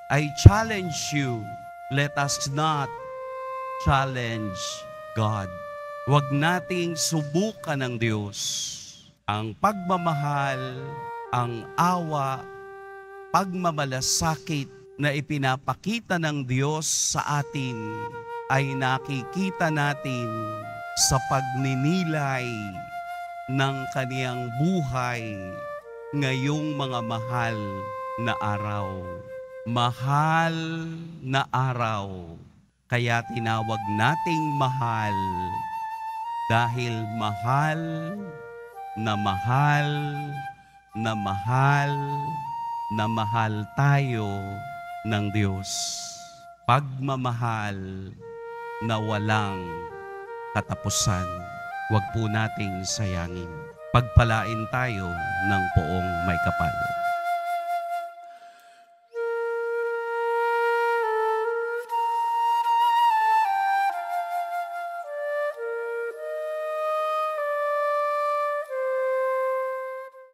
I challenge you, let us not challenge God. Huwag nating subukan ng Diyos. Ang pagmamahal, ang awa, pagmamalasakit na ipinapakita ng Diyos sa atin ay nakikita natin sa pagninilay ng kaniyang buhay ngayong mga mahal na araw. Mahal na araw, kaya tinawag nating mahal dahil mahal na mahal na mahal na mahal tayo ng Diyos. Pagmamahal na walang katapusan. Huwag po nating sayangin. Pagpalain tayo ng poong may kapal.